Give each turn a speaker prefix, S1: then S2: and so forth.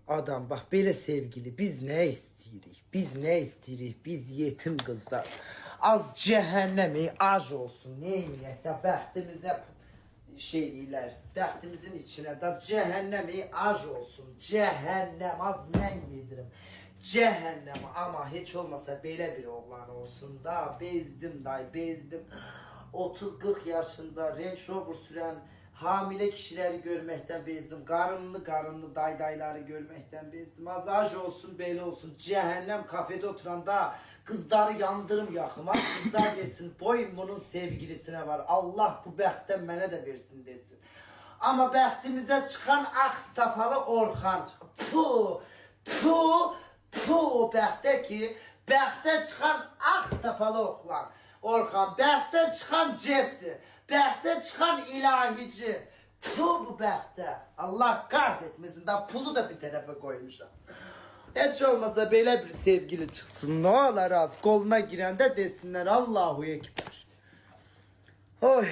S1: Adam bak böyle sevgili biz ne istiyoruz? Biz ne istiyoruz? Biz yetim kızlar. Az cehennemi az olsun. Neyine de bəxtimizə şeyler. Bəxtimizin içine de cehennemi az olsun. Cehennem az mən yedirim. Cehennem ama hiç olmasa böyle bir oğlan olsun da bezdim dayı bezdim. 30-40 yaşında Range Rover süren hamile kişileri görmekten bezdim. Karınlı daydayları görmekten bezdim. Az olsun böyle olsun. Cehennem kafede oturanda kızları yandırım yakıma. Kızlar desin boyun bunun sevgilisine var. Allah bu bəxtdən mənə de versin desin. Ama bəxtimizə çıxan Akstafalı Orxan. Puh, puh, puh o bəxtə ki, bəxtə çıxan Akstafalı oğlan. Orxan, bəxtə çıxan Jesse, bəxtə çıxan ilahici. Puh bu bəxtə. Allah kahretmesin. Daha pulu da bir tərəfə koymuşam. Hiç olmasa böyle bir sevgili çıksın. Ne olur az koluna girende desinler Allahu Ekber. Oy.